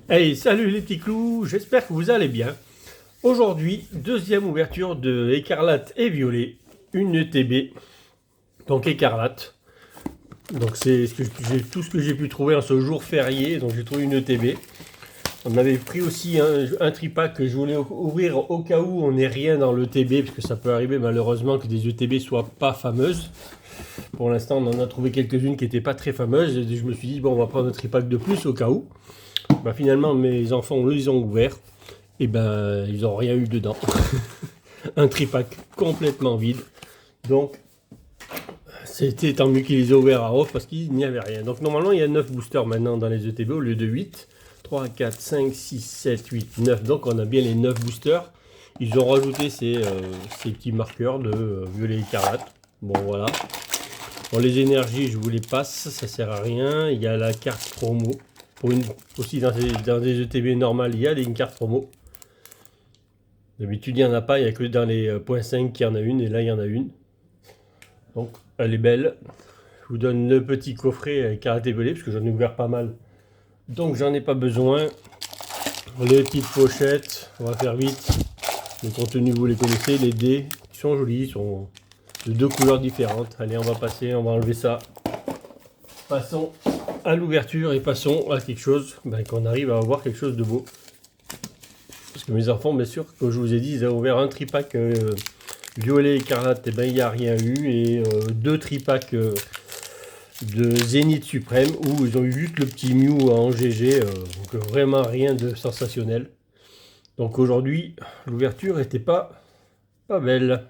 Hey, salut les petits clous, j'espère que vous allez bien. Aujourd'hui, deuxième ouverture de Écarlate et Violet, une ETB, donc écarlate. Donc c'est tout ce que j'ai pu trouver en ce jour férié, donc j'ai trouvé une ETB. On avait pris aussi un tripack que je voulais ouvrir au cas où on n'ait rien dans l'ETB, parce que ça peut arriver malheureusement que des ETB soient pas fameuses. Pour l'instant, on en a trouvé quelques-unes qui n'étaient pas très fameuses, et je me suis dit, bon, on va prendre un tripack de plus au cas où. Bah, finalement, mes enfants les ont ouverts. Et ben, ils n'ont rien eu dedans. Un tripack complètement vide. Donc, c'était tant mieux qu'ils les aient ouverts à off parce qu'il n'y avait rien. Donc, normalement, il y a 9 boosters maintenant dans les ETB au lieu de 8. 3, 4, 5, 6, 7, 8, 9. Donc, on a bien les 9 boosters. Ils ont rajouté ces petits marqueurs de violet écarlate. Bon, voilà. Pour les énergies, je vous les passe. Ça sert à rien. Il y a la carte promo. Aussi, dans des ETB normales, il y a une carte promo. D'habitude, il n'y en a pas, il n'y a que dans les .5 qu'il y en a une, et là, il y en a une. Donc, elle est belle. Je vous donne le petit coffret karaté belé, parce que j'en ai ouvert pas mal. Donc, j'en ai pas besoin. Les petites pochettes, on va faire vite. Le contenu, vous les connaissez, les dés, ils sont jolis, ils sont de deux couleurs différentes. Allez, on va passer, on va enlever ça. Passons à l'ouverture et passons à quelque chose, qu'on arrive à avoir quelque chose de beau. Parce que mes enfants, bien sûr, comme je vous ai dit, ils ont ouvert un tripack violet écarlate, et ben il n'y a rien eu. Et deux tripacks de Zénith Suprême où ils ont eu juste le petit Mew en GG. Donc vraiment rien de sensationnel. Donc aujourd'hui, l'ouverture n'était pas belle.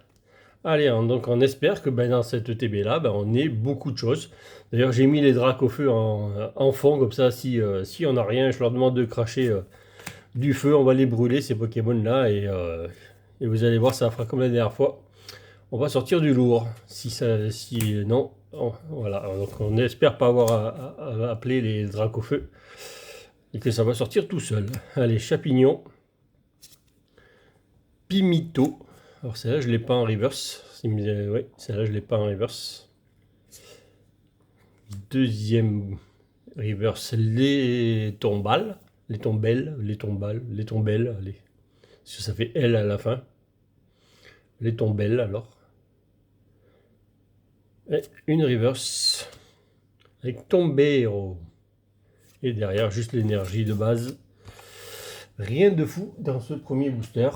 Allez, donc on espère que dans cette ETB là, on ait beaucoup de choses. D'ailleurs, j'ai mis les dracs au feu en fond, comme ça, si on n'a rien, je leur demande de cracher du feu, on va les brûler ces Pokémon là et vous allez voir, ça fera comme la dernière fois. On va sortir du lourd. Si non, voilà. Donc on espère pas avoir à appeler les dracs au feu et que ça va sortir tout seul. Allez, champignon, pimito. Alors celle-là je l'ai pas en reverse. Oui, celle-là je l'ai pas en reverse. Deuxième reverse, les tombales. Les tombelles, les tombales, les tombelles, allez. Parce que ça fait L à la fin. Les tombelles alors. Et une reverse avec Tombero. Et derrière, juste l'énergie de base. Rien de fou dans ce premier booster.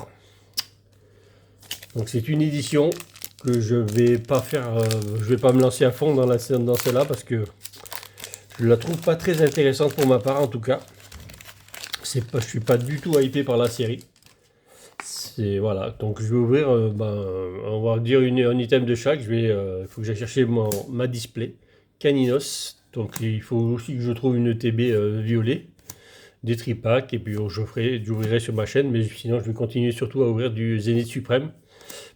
Donc c'est une édition que je vais pas faire, je vais pas me lancer à fond dans celle-là parce que je la trouve pas très intéressante pour ma part en tout cas. Je suis pas du tout hypé par la série. Voilà, donc je vais ouvrir, on va dire un item de chaque. Il faut que j'aille chercher ma display Caninos. Donc il faut aussi que je trouve une ETB violet, des tripacks, et puis j'ouvrirai sur ma chaîne, mais sinon je vais continuer surtout à ouvrir du Zénith Suprême,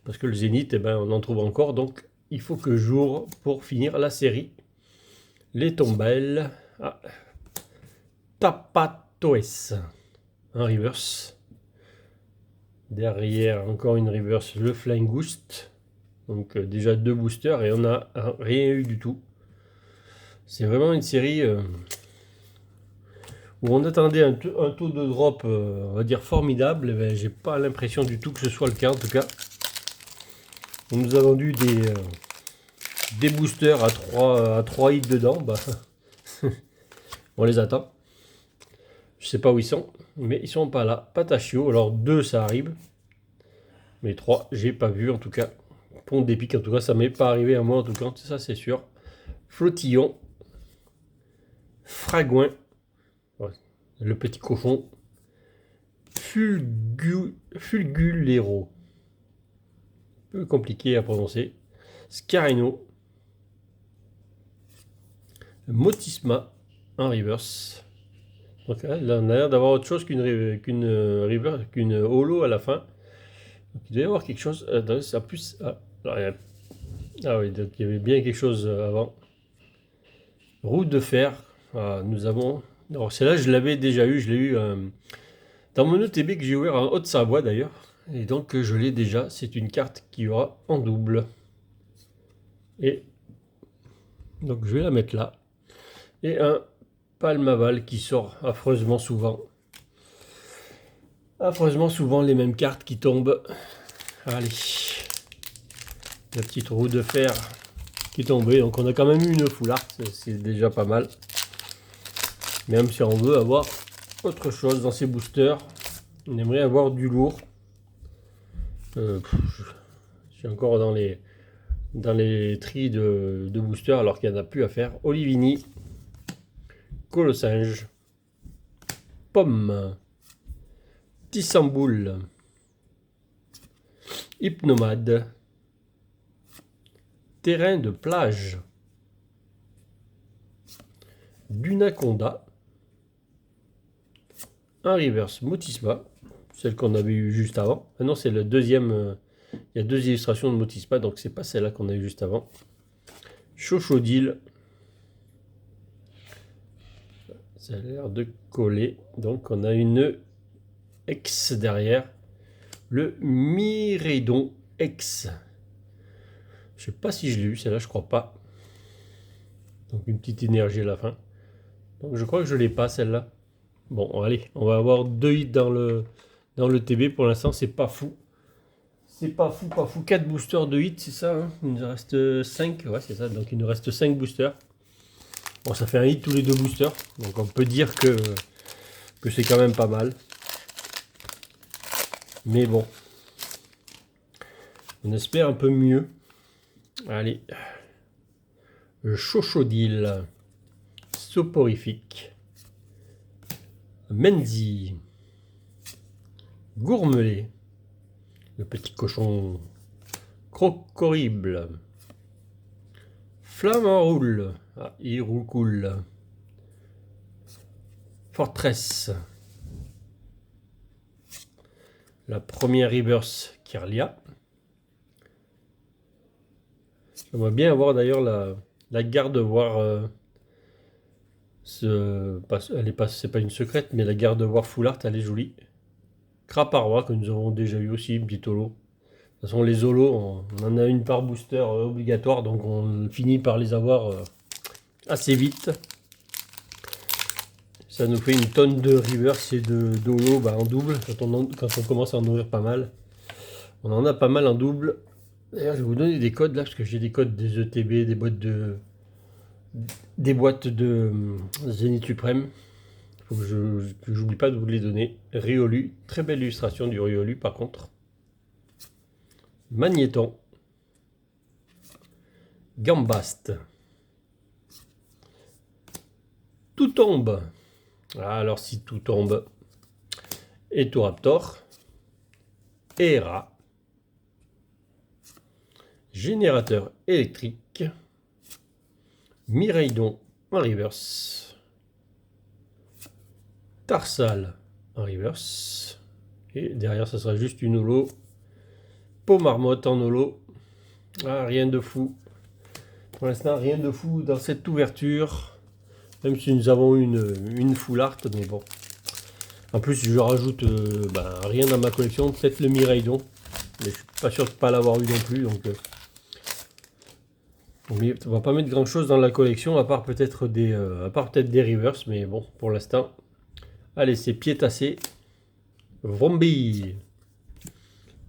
parce que le Zénith, on en trouve encore, donc il faut que j'ouvre pour finir la série. Les tombelles, Tapatoes, un reverse. Derrière, encore une reverse, le Flying Ghost. Donc déjà deux boosters et on n'a rien eu du tout. C'est vraiment une série où on attendait un taux de drop, on va dire formidable. J'ai pas l'impression du tout que ce soit le cas en tout cas. On nous a vendu des boosters à 3 hits dedans. On les attend. Je sais pas où ils sont, mais ils sont pas là. Patachio, alors 2 ça arrive. Mais 3, j'ai pas vu en tout cas. Pont d'épique, en tout cas, ça m'est pas arrivé à moi en tout cas, ça c'est sûr. Flottillon, Fragouin, le petit cochon, Fulgulero, peu compliqué à prononcer, Scarino, Motisma en reverse. Donc là, on a l'air d'avoir autre chose qu'une holo à la fin. Donc, il doit y avoir quelque chose. Ça plus. Oui, donc il y avait bien quelque chose avant. Roue de fer. Nous avons. Alors celle-là, je l'avais déjà eu. Je l'ai eu dans mon ETB que j'ai ouvert en Haute-Savoie d'ailleurs. Et donc je l'ai déjà. C'est une carte qui aura en double. Et donc je vais la mettre là. Et un Palmaval qui sort affreusement souvent. Affreusement, souvent les mêmes cartes qui tombent. Allez. La petite roue de fer qui est tombée. Donc on a quand même eu une full art. C'est déjà pas mal. Même si on veut avoir autre chose dans ces boosters. On aimerait avoir du lourd. Je suis encore dans les tris de boosters alors qu'il n'y en a plus à faire. Olivini. Colossinge. Pomme. Tissamboul. Hypnomade. Terrain de plage. Dunaconda. Un reverse Motisma. Celle qu'on avait eu juste avant. Ah non, c'est le deuxième. Il y a deux illustrations de Motisma, donc c'est pas celle-là qu'on a eu juste avant. Chochodile. Ça a l'air de coller. Donc on a une X derrière. Le Myrédon X. Je sais pas si je l'ai eu, celle-là je crois pas. Donc une petite énergie à la fin. Donc je crois que je l'ai pas celle-là. Bon allez, on va avoir 2 hits dans le TB. Pour l'instant c'est pas fou. C'est pas fou, pas fou. 4 boosters de hits, c'est ça hein. Il nous reste 5. Ouais c'est ça, donc il nous reste 5 boosters. Bon ça fait un hit tous les 2 boosters. Donc on peut dire que c'est quand même pas mal. Mais bon. On espère un peu mieux. Allez. Chochodile. Soporifique. Menzi. Gourmelet. Le petit cochon. Crocorible. Flamme en roule. Ah, il roule cool. Fortress. La première reverse Kirlia. J'aimerais bien avoir d'ailleurs la garde voir c'est pas une secrète, mais la garde voir full art, elle est jolie. Craparois que nous avons déjà eu aussi, une petite holo. De toute façon, les holos, on en a une par booster obligatoire, donc on finit par les avoir assez vite. Ça nous fait une tonne de reverse et d'holo en double, quand on commence à en ouvrir pas mal. On en a pas mal en double. D'ailleurs, je vais vous donner des codes là, parce que j'ai des codes des ETB, des boîtes de Zénith Suprême. Il faut que j'oublie pas de vous les donner. Riolu, très belle illustration du Riolu par contre. Magnéton. Gambast. Tout tombe. Ah, alors si tout tombe. Etoraptor. Hera. Générateur électrique. Miraidon en reverse. Tarsal en reverse. Et derrière, ça sera juste une holo. Peau-marmotte en holo. Ah, rien de fou. Pour l'instant, rien de fou dans cette ouverture. Même si nous avons une full art, mais bon. En plus, je rajoute rien dans ma collection. Peut-être le Miraidon. Mais je suis pas sûr de ne pas l'avoir eu non plus. Donc, on va pas mettre grand chose dans la collection, à part peut-être des reverse. Mais bon, pour l'instant. Allez, c'est pied tassé. Vrombi.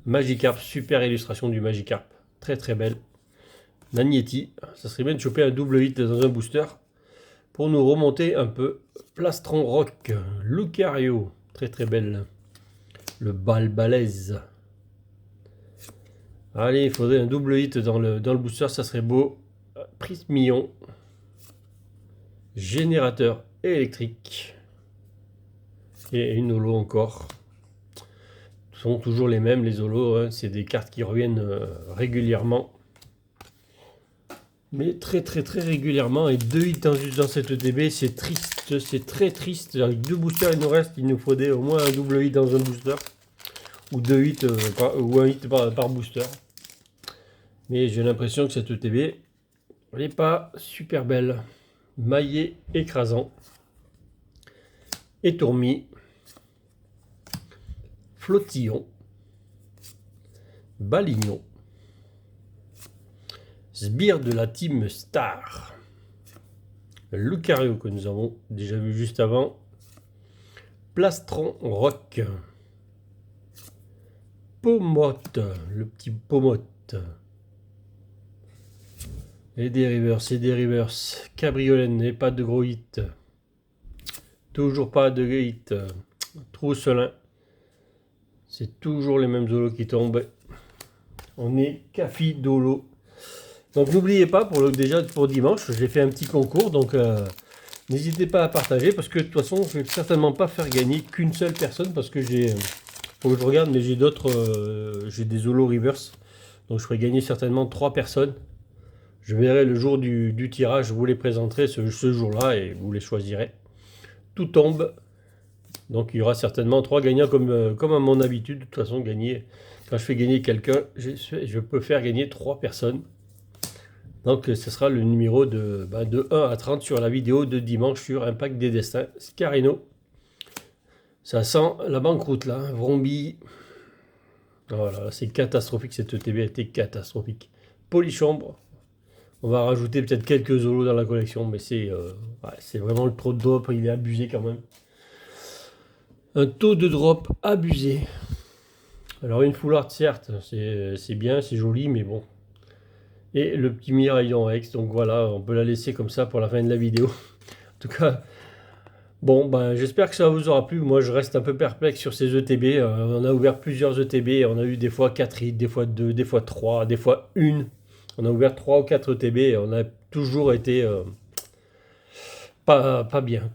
Magikarp, super illustration du Magikarp. Très très belle. Nagnetti. Ça serait bien de choper un double hit dans un booster. Pour nous remonter un peu. Plastron Rock. Lucario. Très très belle. Le Balbalaise. Allez, il faudrait un double hit dans le booster, ça serait beau. Prismillon. Générateur électrique. Et une holo encore. Ce sont toujours les mêmes, les holos. Hein. C'est des cartes qui reviennent régulièrement. Mais très très très régulièrement. Et 2 hits dans cette ETB, c'est triste. C'est très triste. Avec 2 boosters, il nous reste. Il nous faudrait au moins un double hit dans un booster. Ou 2 hits, ou un hit par booster. Mais j'ai l'impression que cette ETB, elle n'est pas super belle. Maillet écrasant. Étourmi. Flottillon. Balignon. Sbire de la team Star. Lucario que nous avons déjà vu juste avant. Plastron Rock. Pomote, le petit Pomote. Et des rivers, Cabriolène et pas de gros hit. Toujours pas de hit. Trousselin. C'est toujours les mêmes zolos qui tombent. On est Cafi Dolo. Donc n'oubliez pas, déjà pour dimanche, j'ai fait un petit concours. Donc n'hésitez pas à partager parce que de toute façon, je ne vais certainement pas faire gagner qu'une seule personne parce que faut que je regarde, mais j'ai d'autres. J'ai des zolos reverse. Donc je ferai gagner certainement 3 personnes. Je verrai le jour du tirage, je vous les présenterai ce jour-là et vous les choisirez. Tout tombe. Donc il y aura certainement 3 gagnants comme à mon habitude. De toute façon, quand je fais gagner quelqu'un, je peux faire gagner 3 personnes. Donc ce sera le numéro de 1 à 30 sur la vidéo de dimanche sur Impact des Destins Scarino. Ça sent la banqueroute là, Vrombi. Voilà, c'est catastrophique, cette ETB a été catastrophique. Polychambre. On va rajouter peut-être quelques zolos dans la collection, mais c'est vraiment le trop de drop, il est abusé quand même. Un taux de drop abusé. Alors une full art certes, c'est bien, c'est joli, mais bon. Et le petit Miraillon X, donc voilà, on peut la laisser comme ça pour la fin de la vidéo. En tout cas, bon, j'espère que ça vous aura plu. Moi, je reste un peu perplexe sur ces ETB. On a ouvert plusieurs ETB, on a eu des fois 4 hits, des fois 2, des fois 3, des fois 1. On a ouvert 3 ou 4 ETB et on a toujours été pas bien.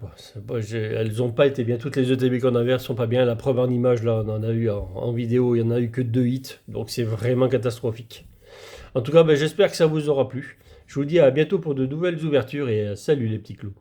Elles n'ont pas été bien. Toutes les ETB qu'on a ouvertes sont pas bien. La preuve en image, là, on en a eu en vidéo, il n'y en a eu que 2 hits. Donc c'est vraiment catastrophique. En tout cas, j'espère que ça vous aura plu. Je vous dis à bientôt pour de nouvelles ouvertures et salut les petits clous.